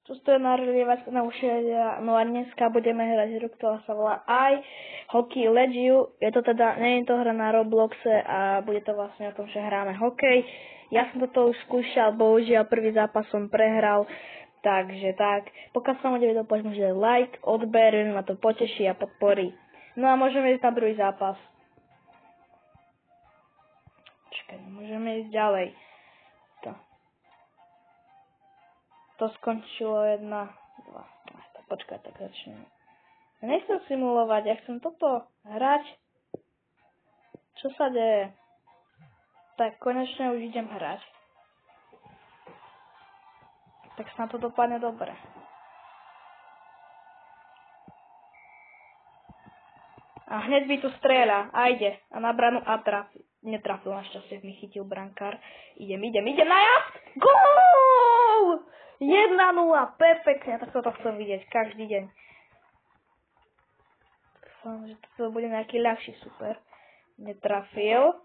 Tu stojí nahrievať na uši, no a dneska budeme hrať hru, ktorá sa volá I Hockey Legiu. Je to teda, nie je to hra na Robloxe a bude to vlastne o tom, že hráme hokej. Ja som toto už skúšal, bohužiaľ prvý zápas som prehral, takže tak. Pokiaľ sa vám video páči, môžete like, odber, ma to poteší a podporí. No a môžeme ísť na druhý zápas. Čakaj, môžeme ísť ďalej. To skončilo 1, 2. Počkaj, tak začneme. Ja nechcem simulovať, ja chcem toto hrať. Čo sa deje? Tak konečne už idem hrať. Tak sa to dopadne dobre. A hneď by tu strieľa. A ide. A na branu a trafi. Netrafil, našťastie mi chytil brankár. Idem na jazd! Gól! 1-0, perfektne, tak toto chcem vidieť každý deň. Dúfam, že to bude nejaký ľahší super. Netrafil.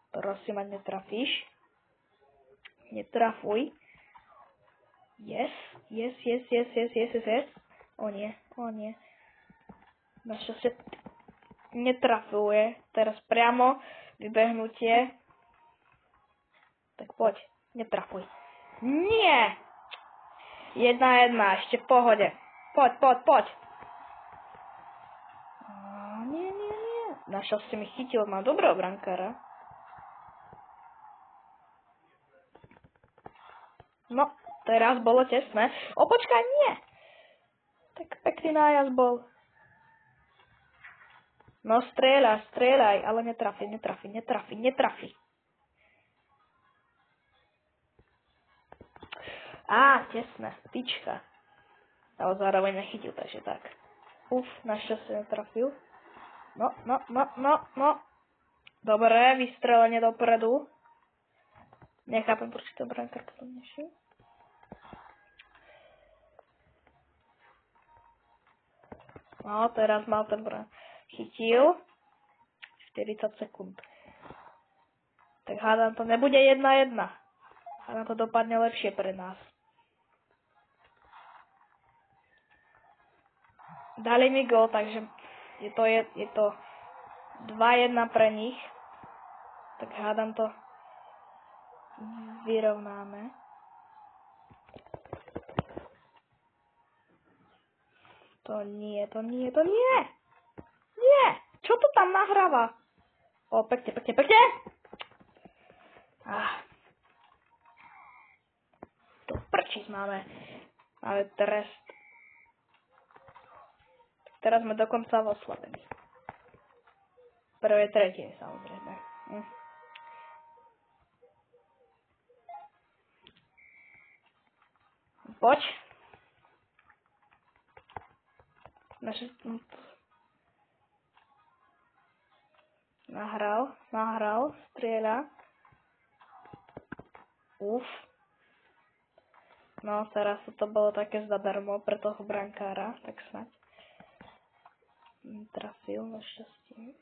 Prosím, ať netrafíš. Netrafuj. Yes. O nie. Našťastie netrafuje. Teraz priamo vybehnutie. Tak poď, netrafuj. Nie! 1-1, ešte v pohode. Poď. Nie. Našťastie mi chytil, mal dobrého brankára. No, teraz bolo tesné. Počkaj, nie. Tak pekný nájazd bol. No, strieľaj, ale netrafi. Tesné, tyčka. Ale zároveň nechytil, takže tak. Našťastie netrafil. No. Dobre, vystrelenie dopredu. Nechápem, prečo ten brankár to nešiel. No, teraz mal ten brankár. Chytil. 40 sekúnd. Tak hádam, to nebude 1-1. Hádam, to dopadne lepšie pre nás. Dali mi gól, takže je to 2-1 pre nich. Tak hádam, to vyrovnáme. To nie. Nie! Čo to tam nahráva? Pekne. To prčíc máme trest. Teraz sme dokonca oslabení. Prvé tretie, samozrejme. Poď. Nahral, strieľa. No, teraz to bolo také zadarmo pre toho brankára, tak snáď. Trafil, našťastie.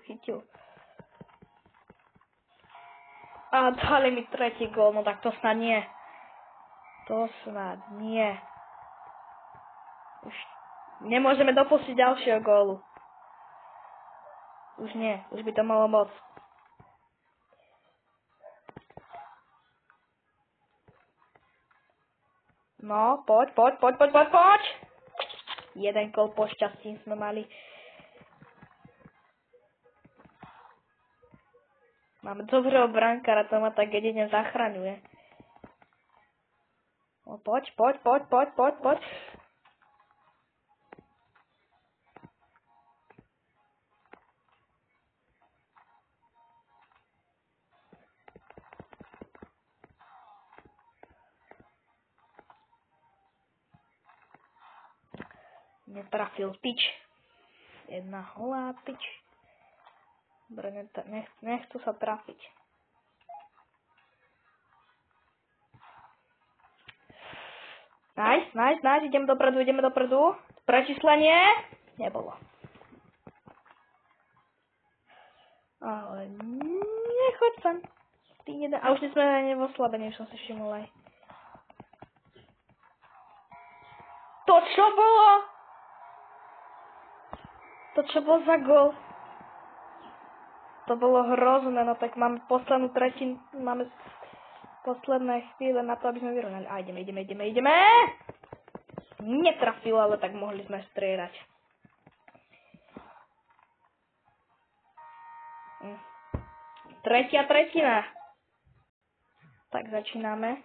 Chytil. A dali mi tretí gól, no tak to snad nie. Už nemôžeme dopustiť ďalšieho gólu. Už nie, už by to malo moc. No, poď. Jeden gól po šťastí sme mali. Máme dobrého brankára, to ma tak jedine zachraňuje. No, poď. Netrafil tyč. 1 holá tyč. Dobre, nechcú sa trafiť. Nice, ideme dopredu. Prečíslenie. Nebolo. Ale nechoď sem. Ty jeden. A už sme aj v oslabení, už som si všimol aj. To čo bolo? To čo bol za gól? To bolo hrozné, no tak máme poslednú tretinu, máme posledné chvíle na to, aby sme vyrovnali. A ideme. Netrafil, ale tak mohli sme strieľať. Tretia tretina. Tak začíname.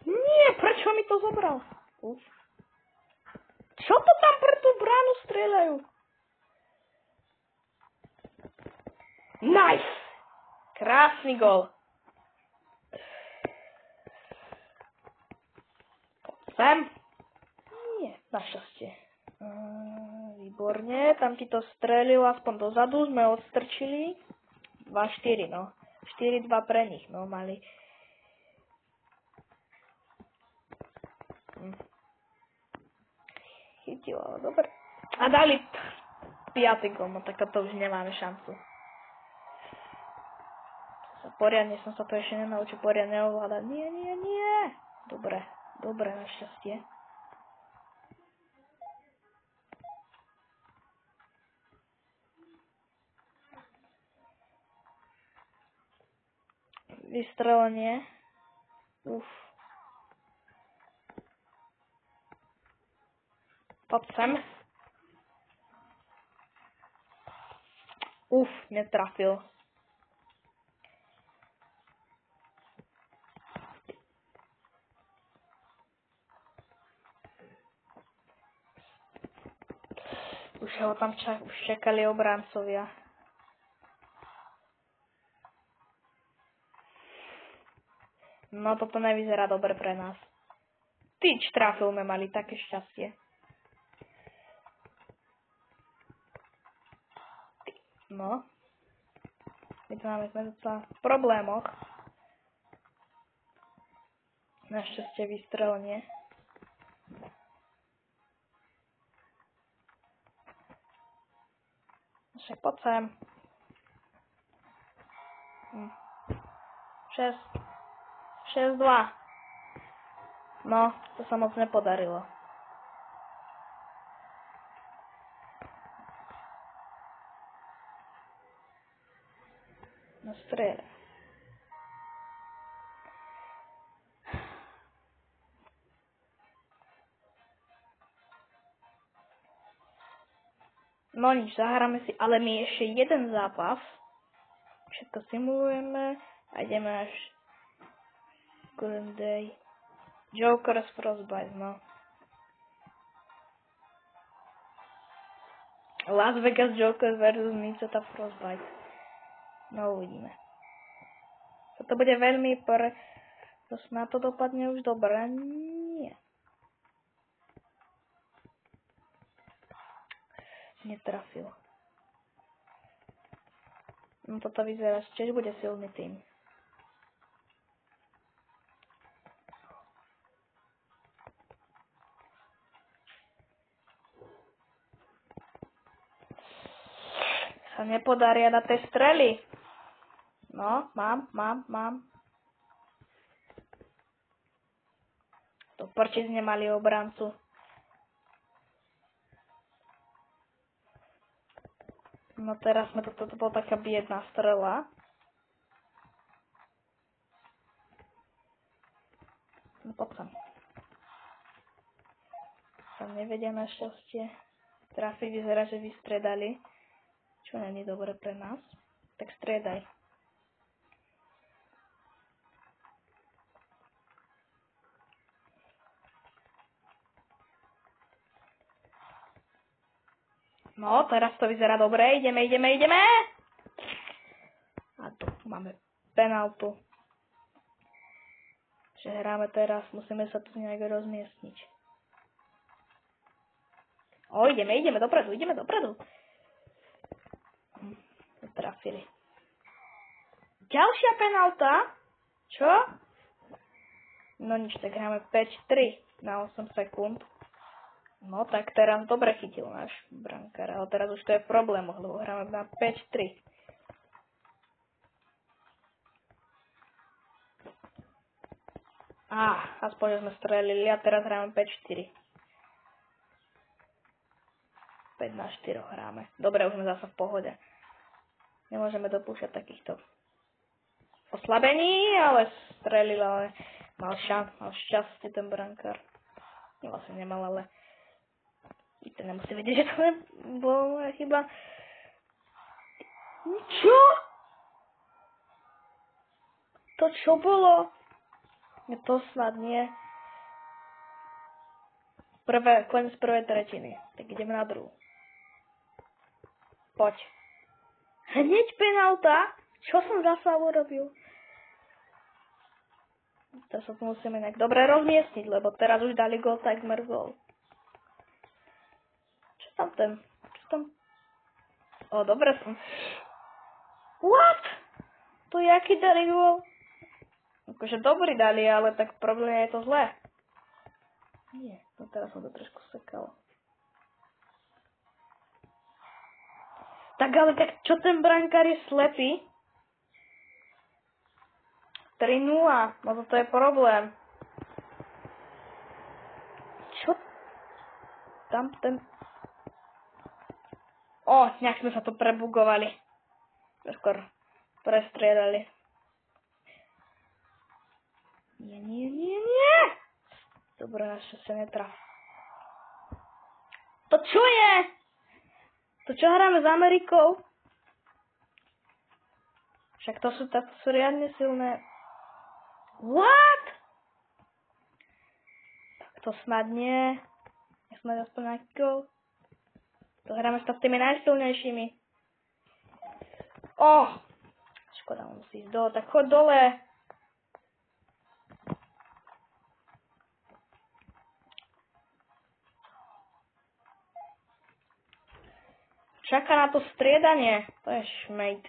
Nie, prečo mi to zobral? Uf. Čo to tam pre tú bránu strieľajú? Nice! Krásny gól. Sem. Nie, našťastie. Výborne, tam ti to strelil aspoň dozadu, sme odstrčili. 2-4, no. 4-2 pre nich, no, mali. Chytilo, ale dobre. A dali 5. gól, no tak to už nemáme šancu. Poriadne som sa to ešte nenaučil poriadne ovládať. Nie. Dobre, našťastie. Vystrelenie. Uf. Poď sem. Uf, netrafil. Už ho tam čakali obrancovia. No toto nevyzerá dobre pre nás. Tyč trafil, sme mali také šťastie. No. My tu máme docela v problémoch. Našťastie vystrelenie. Však poď sem. 6-2. No, to sa moc nepodarilo. No strieľa. No nič, zahráme si, ale my ešte jeden zápas. Všetko simulujeme a ideme až Golden Day. Joker z Frostbite, no. Las Vegas Joker versus Minnesota Frostbite. No uvidíme. Toto bude veľmi to snad to dopadne už dobre. Nie. Netrafil. No toto vyzerá, tiež bude silný tým. Sa nepodaria na tej strely. No, mám. To prčic nemali obrancu. No teraz sme toto bola taká biedná strela. No poď sem. Sa nevedia našťastie. Trafiť vyzerá, že vystredali. Čo nie je dobre pre nás. Tak striedaj. No, teraz to vyzerá dobre. Ideme. A tu máme penáltu. Že hráme teraz. Musíme sa tu nejak rozmiestniť. O, ideme dopredu. Trafili. Ďalšia penálta? Čo? No nič, tak hráme 5-3 na 8 sekúnd. No tak teraz dobre chytil náš brankár, ale teraz už to je problém, lebo hráme na 5-3. Aspoň, že sme strelili a teraz hráme 5-4. 5-4 hráme. Dobre, už sme zase v pohode. Nemôžeme dopúšťať takýchto oslabení, ale strelil, ale mal šťastie ten brankár. Vlastne nemal, ale to nemusí vedieť, že to nebola moja chyba. Čo? To čo bolo? To snad nie. Koniec prvej tretiny. Tak ideme na druhú. Poď. Hneď penálta? Čo som zasa urobil? Teraz sa to musíme nejak dobre rozmiestniť, lebo teraz už dali gól, takmer gól. Čo tam? Dobre som. What? To je aký dali gól? Akože dobrý dali, ale tak problém je to zlé. Nie, no teraz som to trošku sekal. Tak ale tak čo ten brankár je slepý? 3-0, no to je problém. Čo? Tam ten... nejak sme sa to prebugovali. Skôr prestriedali. Nie. Dobre, našťastie netraf. To čo je? To čo hráme s Amerikou? Však to sú riadne silné. What? Tak to snad nie. Snad aspoň nejaký gól. To hráme s tými najsilnejšími. Škoda, musí ísť dole. Tak choď dole. Čaká na to striedanie. To je šmejd.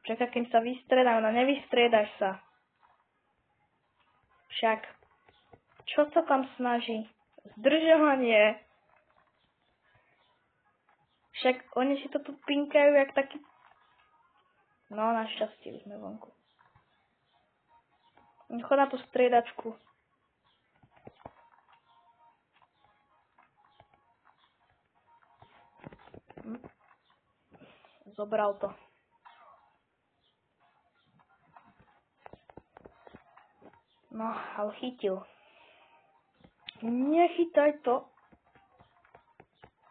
Čaká, kým sa vystriedajú. No nevystriedaš sa. Však. Čo sa tam snaží? Zdržovanie. Však oni si to tu pinkajú jak taký... No, našťastie sme vonku. Chod na tú striedačku. Zobral to. No, ale chytil. Nechytaj to.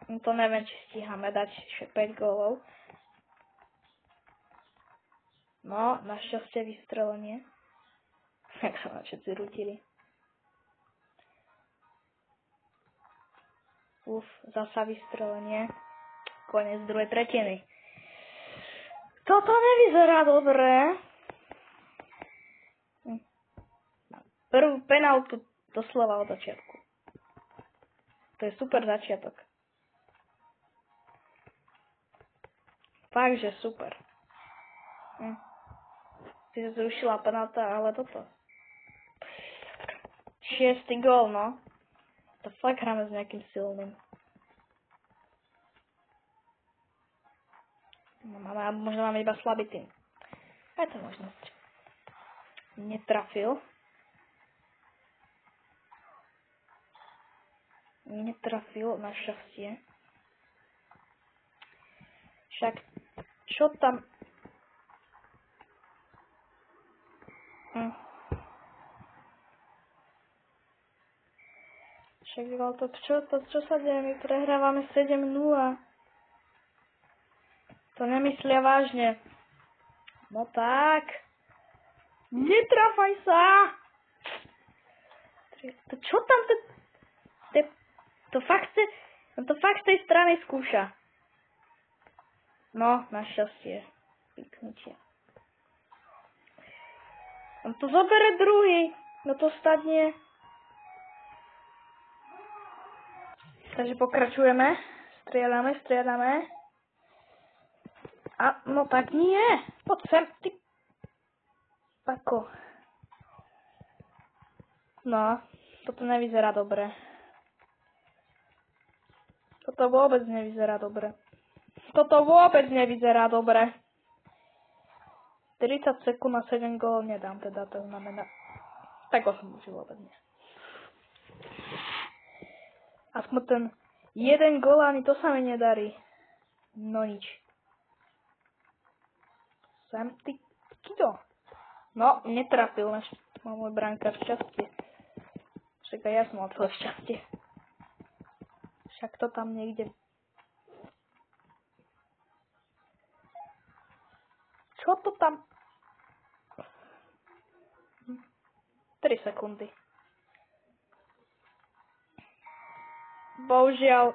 To neviem, či stíhame dať 5 gólov. No, našťastie vystrelenie. Jak sa ma všetci rútili. Zasa vystrelenie. Koniec druhej tretiny. Toto nevyzerá dobre. Prvú penáltu doslova od začiatku. To je super začiatok. Fakt, že super. Si sa zrušila penálta, ale toto. 6. gól, no. To fakt hráme s nejakým silným. Možno máme iba slabý tým. Je to možnosť. Netrafil, našťastie. Však, čo tam... Však, čo sa deje? My prehrávame 7-0. To nemyslia vážne. No tak. Netrafaj sa! To čo tam to fakt z tej strany skúša. No, našťastie. Piknutie. On to zobere druhý. No to stadne. Takže pokračujeme. Striedame. No tak nie. Poď sem, ty. Pako. No, toto nevyzerá dobre. Toto vôbec nevyzerá dobre. 30 sekúnd na 7 gólov nedám, teda to znamená. Tak 8 už vôbec nie. Aspoň ten jeden gól, ani to sa mi nedarí. No nič. Sam ty kido. No, netrafil môj brankár šťastie. Však aj ja som mal tvoje šťastie. Však to tam niekde. Čo to tam? 3 sekundy. Bohužiaľ.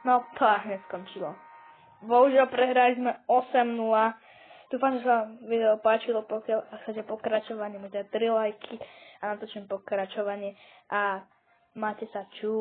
No, to až neskončilo. Bohužiaľ prehrali sme 8-0. Dúfam, že sa vám video páčilo, pokiaľ chcete pokračovanie, môžete 3 lajky a natočím pokračovanie a máte sa čú.